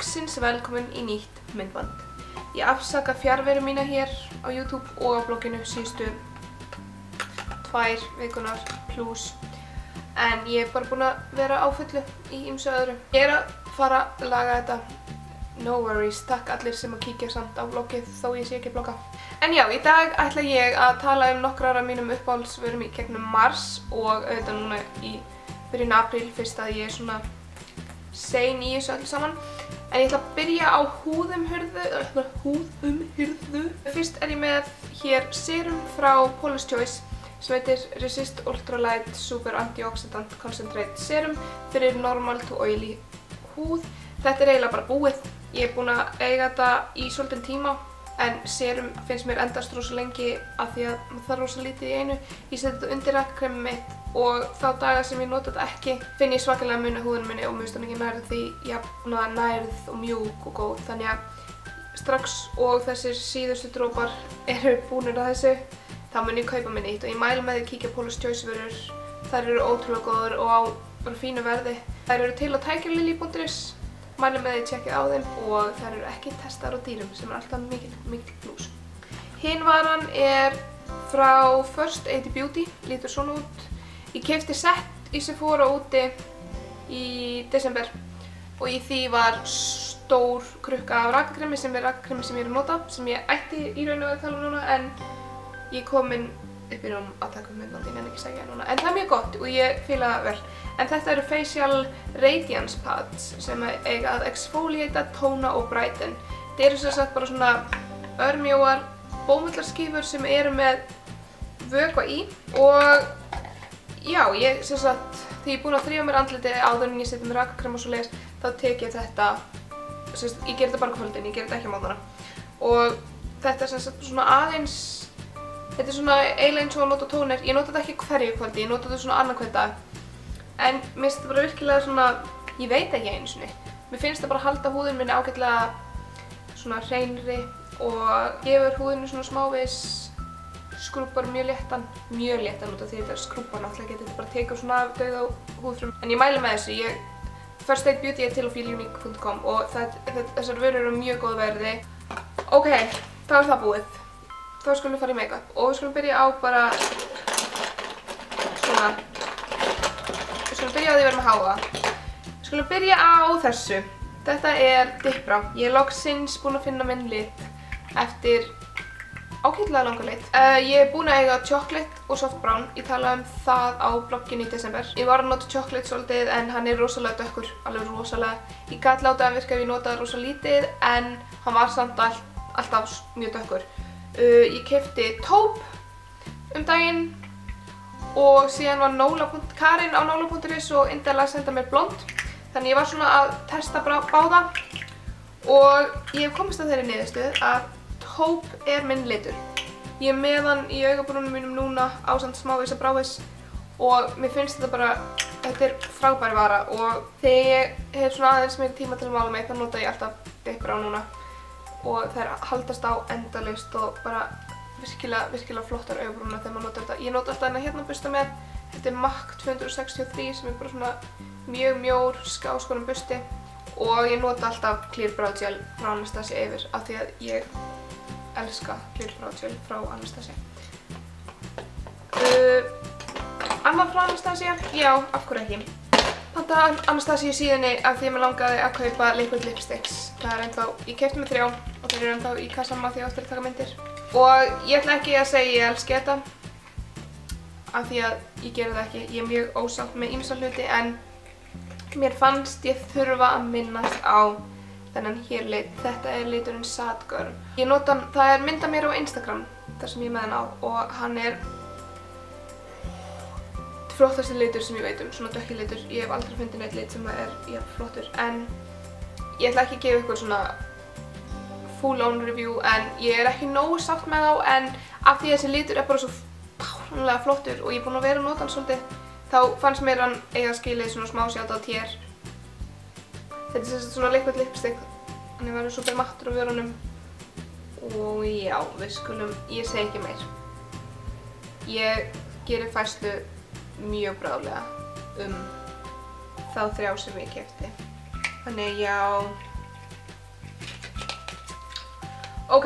loksins velkomin í nýtt myndband. Ég afsaka fjarveru mína hér á YouTube og á blogginu síðustu 2 vikunar plus. En ég bara búin að vera á fullu í ýmsu öðru. Ég að fara að laga þetta. No worries, takk allir sem að kíkja samt á bloggið þó ég sé ekki að blogga. En já, í dag ætla ég að tala nokkrar af mínum uppáhaldsvörum í gegnum mars og auðvitað núna í byrjun apríl fyrst að ég svona sein í þessu öllu saman. En ég ætla að byrja á húðumhyrðu. Fyrst ég með hér serum frá Paula's Choice sem heitir Resist Ultra Light Super Antioxidant Concentrate Serum fyrir normal to oily húð. Þetta eiginlega bara búið. Ég búin að eiga þetta í svolítinn tíma en serum finnst mér endast rosa lengi af því að það rosa lítið í einu. Ég seti þetta undir rakkremið mitt og þá daga sem ég nota þetta ekki finn ég svakalega mun á húðinni minni og mér finnst hún ekki nærð því jafn nærð og mjúk og góð. Þannig að strax og þessir síðustu dropar eru búnir að þessu þá mun ég kaupa mér nýtt og ég mæli með því að kíkja Paula's Choice vörur. Þær eru ótrúlega góðar og á fínu verði. Þær eru til á tigerlily.is. Mæli með því að tjekkið á þeim og þær eru ekki testaðar á dýrum sem alltaf mikil plús. Hin varan frá First Aid Beauty, lítur svona út. Ég keypti sett í Sephora úti í desember og í því var stór krukka af rakakremi sem rakakremi sem ég að nota, sem ég ætti í raun og veru að tala um núna en ég komin upp í rúm að taka myndband, ég nenni ekki að segja núna. En það mjög gott og ég fíla það vel. En þetta eru Facial Radiance Pads sem eiga að exfoliata, tóna og brighten. Þetta eru sem sagt bara svona örmjóar bómullarskífur sem eru með vökva í og já, ég sem sagt, þegar ég er búin að þrífa mér andlitið áður en ég setja með rakakrem og svoleiðis, þá tek ég þetta, sem sagt, ég ger þetta bara á kvöldin, ég ger þetta ekki á morgnana. Og þetta sem sagt svona aðeins, þetta er svona eiginlega eins og að nota tóner, ég nota þetta ekki hverju kvöldi, ég nota þetta svona annað hvern dag. En mér finnst þetta bara virkilega svona, ég veit ekki einu sinni. Mér finnst þetta bara halda húðin minni ágætlega svona hreinri og gefur húðinu svona smávegis skrúpar mjög léttan út af því þetta skrúpar náttúrulega getur þetta bara tekið svona af dauða húðfrum. En ég mæli með þessu, First Aid Beauty til á feelunique.com og þessar vörur eru mjög góð verði. Ok, þá það búið. Þá skulum við fara í make-up og við skulum byrja á bara svona. Við skulum byrja á því að vera með háa. Við skulum byrja á þessu. Þetta Dip Brow. Ég loksins búin að finna minn lit eftir ágætlega langan lit. Ég búin að eiga chocolate og soft brown. Ég talaði um það á blogginu í desember. Ég var að nota chocolate svolítið en hann rosalega dökkur, alveg rosalega. Ég gat látið hann virka ef ég notaði rosa lítið en hann var samt alltaf mjög dökkur. Ég keypti taupe daginn og síðan var Karin á Nola.is og Indela að senda mér blond. Þannig ég var svona að testa báða og ég hef komist að þeirri niðurstöðu að taupe minn litur. Ég með hann í augabrúnum mínum núna ásamt smávegis að bráis og mér finnst þetta bara, þetta frábær vara og þegar ég hef svona aðeins meiri tíma til að mála mig þá nota ég alltaf Dip Brow núna. Og þær haldast á endalaust og bara virkilega flottar augabrúnar þegar maður notar þetta. Ég nota alltaf hérna busta með. Þetta MAC 263 sem bara svona mjög mjór skáskorinn busti og ég nota alltaf Clear Brow Gel frá Anastasia yfir af því að ég elska Clear Brow Gel frá Anastasia. Annað frá Anastasia? Já, af hverju ekki? Panta Anastasia síðunni af því að mér langaði að kaupa liquid lipsticks. Það ennþá, ég keypti með 3 og þeir eru ennþá í kassanum af því að ég átti að taka myndir. Og ég ætla ekki að segja ég elski þetta af því að ég geri það ekki. Ég mjög ósátt með ýmsa hluti en mér fannst ég þurfa að minnast á þennan hér lit. Þetta liturinn Sad Girl. Ég nota hann, það mynd af mér á Instagram þar sem ég með hann á og hann flottasti litur sem ég veit svona dökki litur. Ég hef aldrei fundið neitt lit sem flottur en ég ætla ekki að gefa ykkur svona full on review en ég ekki nógu sátt með þá en af því að þessi litur bara svo fáránlega flottur og ég búin að vera að nota hann svolítið þá fannst mér hann eiga skilið svona smá sjátt á tér. Þetta sem sagt svona liquid lipstick hann verður super mattur á vörunum og já, ég segi ekki meir. Ég gerir færslu mjög bráðlega þá 3 sem ég keypti. Þannig já, Ok,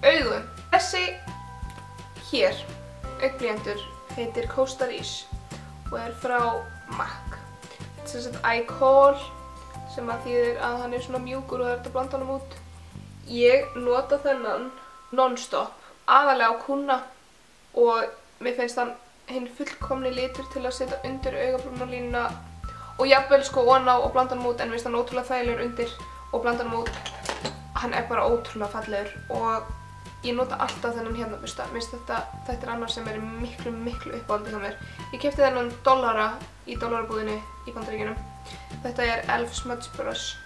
augu. Þessi hér, augnblýantur, heitir Costa Riche og er frá MAC. Þetta er sem iCall, sem að þýðir að hann er svona mjúkur og það er hægt að blanda honum út. Ég nota þennan non-stop, aðalega á kúna og mér finnst hann hinn fullkomni litur til að setja undir augabrúnarlínuna og jafnvel sko ofan á og blanda honum út, en mér finnst hann ótrúlega þægilegur undir og blanda honum út. Hann er bara ótrúlega fallegur og ég nota alltaf þennan hérna bursta. Mér finnst þetta er annar sem er miklu uppáhaldi hjá mér. Ég keypti þennan dollara í dollarabúðinni í Bandaríkjunum. Þetta er e.l.f. Smudge Brush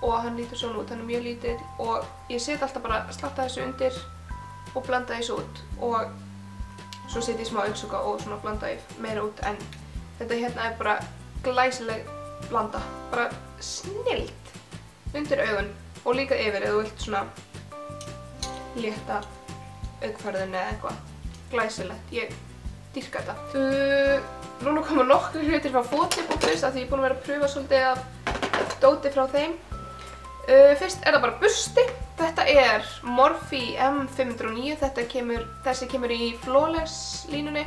og hann lítur svona út. Hann er mjög lítill og ég set alltaf bara slatta þessu undir og blanda þessu út og svo set ég smá augnsúka og svona blanda ég meira út, en þetta hérna er bara glæsileg blanda. Bara snillt undir augun og líka yfir ef þú vilt svona létta augfærðinni eða eitthvað. Glæsilegt, ég dýrka þetta. Núna koma nokkrir hlutir frá Foti.is af því ég er búin að vera að pröfa svolítið af dóti frá þeim. Fyrst er það bara bursti. Þetta er Morphe M509. Þessi kemur í Flawless línunni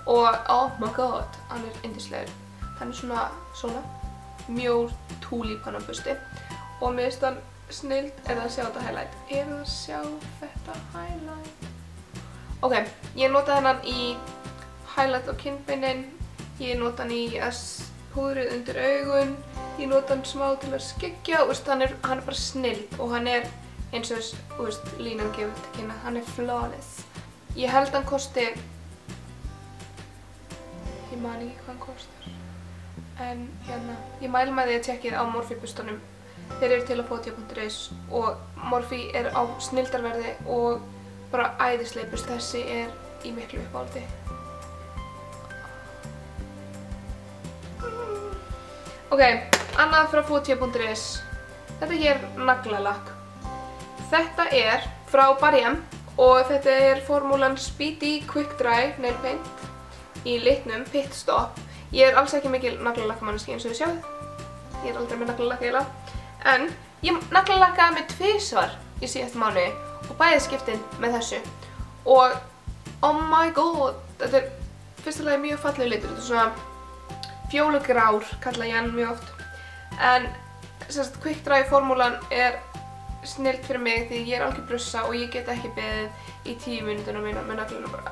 og oh my god, hann er yndislegur. Hann er svona mjór túlípanna bursti og mér finnst hann snilld. Er það að sjá þetta highlight? Er það að sjá þetta highlight? Ok, ég nota hennan í highlight á kinnbeinin, ég nota hann í púðrið undir augun, ég nota hann smá til að skyggja, hann er bara snilld og hann er eins og línan gefur til kynna, hann er flawless. Ég held hann kosti, ég man ekki hvað hann kostar, en hérna, ég mæli með því að tjekkið á Morphe burstunum. Þeir eru til á Foti.is og Morphe er á snilldarverði og bara æðisleg burst. Þessi er í miklu uppáhaldi. Ok, annað frá Foti.is. Þetta hér naglalakk. Þetta er frá Barry-M og þetta er formúlan Speedy Quick Dry Nail Paint í litnum Pit Stop. Ég er alls ekki mikil naglalakkamanneski eins og þið sjáið. Ég er aldrei með naglalakk eiginlega. En ég naglalakkaði mig 2 svar í síðasta mánuði og bæði skiptin með þessu. Og oh my god, þetta er fyrsta lagi mjög fallegur litur. Þetta er svona fjólugrár, kalla ég hann mjög oft. En Quick Dry formúlan er snilld fyrir mig því ég er algjör brussa og ég get ekki beðið í 10 mínútuna mína með naglana bara.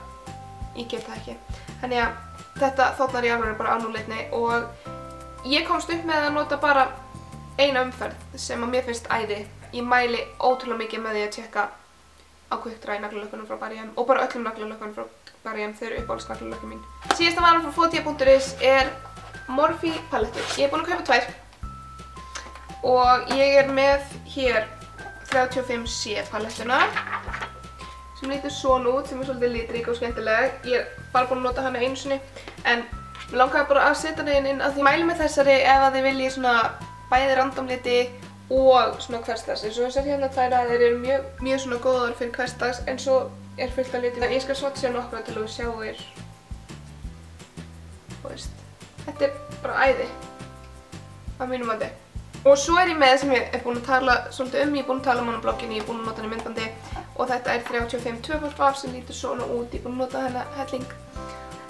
Ég get það ekki. Þannig að þetta þóknar í alveg bara á núleitni og ég komst upp með að nota bara eina umferð sem að mér finnst æði. Ég mæli ótrúlega mikið með því að tjekka á Quick Dry naglalökkunum frá Barry-M og bara öllum naglalökkunum frá Barry-M, þau eru uppáhaldsnaglalökkum mín. Síðasta varan frá Foti.is er Morphe palettur. Ég er búin að kaupa 2 og ég er með hér 35C palettuna sem lítur svona út, sem er svolítið litrík og skemmtileg. Ég er bara búin að nota hana einu sinni en mér langaði bara að setja hana inn að því ég mæli með þessari ef að þið viljið svona bæði randomliti og svona hversdags. Eins og þessar hérna tvær þeir eru mjög svona góðar fyrir hversdags en svo er fullt af litum. Ég skal swatcha nokkra til að þú sjáir. Þú veist, þetta er bara æði á mínum mati. Og svo er ég með sem ég er búin að tala svolítið ég er búin að tala hann á blogginni, ég er búin að nota hann í myndbandi og þetta er 35 2x sem lítur svona út, ég er búin að nota hennar helling.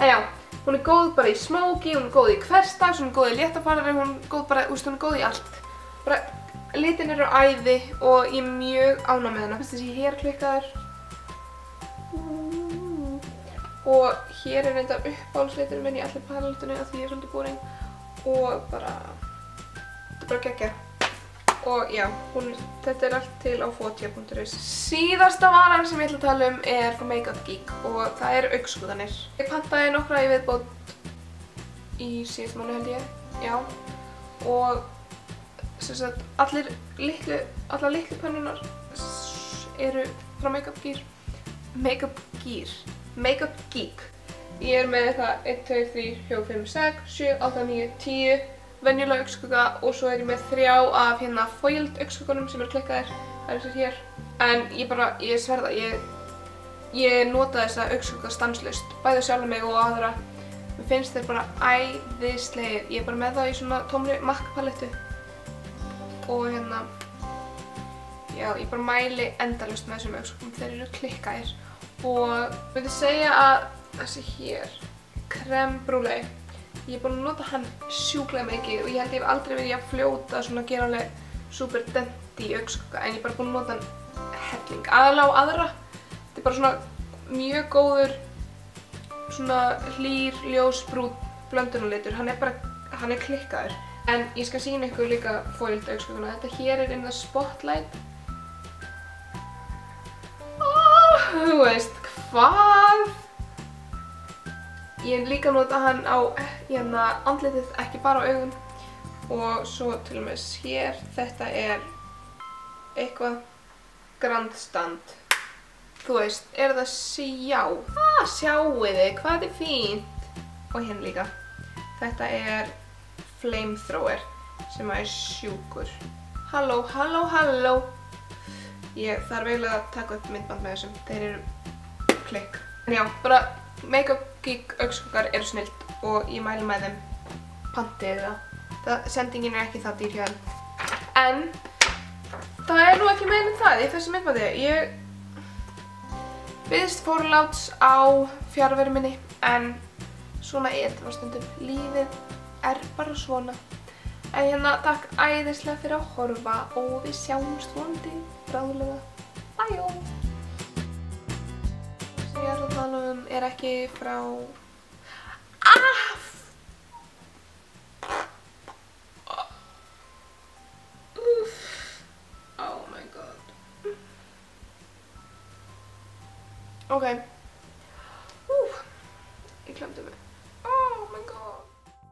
En já, hún er góð bara í smóki, hún er góð í hversdags, hún er góð í léttafarðari, hún er góð bara, hún er góð í allt. Bara, litin eru æði og ég er mjög ánægð með hennar. Þessi hér klikkaður. Og hér er reyndar uppáhaldsliturinn minn í allir palettunni af því ég er svolítið boring og bara bara geggjað. Og já, þetta er allt til á Foti.is. Síðasta varan sem ég ætla að tala er frá Makeup Geek og það eru augnskúðanir. Ég pantaði nokkra í viðbót í síðasta mánuði held ég, já. Og sem sagt, allar litlu pönnunar eru frá Makeup Geek. Makeup Geek. Ég er með eitthvað 1, 2, 3, 4, 5, 6, 7, 8, 9, 10 venjulega augnskugga og svo er ég með 3 af hérna foiled augnskuggunum sem eru klikkaðir. Það eru þessir hér. En ég sverða, ég nota þessa augnskugga stanslaust, bæði sjálfa mig og aðra. Mér finnst þeir bara æðislegir. Ég er bara með það í svona tómri MAC palettu. Og hérna, Já, ég bara mæli endalaust með þessum augnskugum, þeir eru klikkaðir. Og ég myndi segja að þessi hér, Crème Brûlée, ég er búin að nota hann sjúklega mikið og ég held ég hef aldrei verið að fljóta svona gera alveg super denti augnskugga, en ég er bara búin að nota hann helling. Aðalega á aðra, þetta er bara svona mjög góður, svona hlýr, ljós, brún blöndunarlitur, hann er klikkaður. En ég skal sýna ykkur líka foiled augskugguna. Þetta hér er In the Spotlight. Þú veist, hvað? Ég líka nota hann á andlitið, ekki bara á augun. Og svo til og með hér, þetta er eitthvað Grand Stand. Þú veist, er það sjá? Sjáiði, hvað þetta er fínt. Og hérna líka. Þetta er Flamethrower sem er sjúkur. Halló, halló, halló. Ég þarf eiginlega að taka upp myndband með þessum. Þeir eru klikk. En já, bara Makeup Geek augskuggar eru snillt og ég mæli með þeim. Pantið það. Sendingin er ekki það dýr hjá þeim. En það er nú ekki meira en það í þessu myndbandi. Ég biðst forláts á fjarveru minni, en svona er þetta stundum. Lífið er bara svona. En hérna, takk æðislega fyrir að horfa og við sjáumst vonandi bráðlega. Bæjó! Sem ég ætla að tala um er ekki frá... Oh my god. Ok.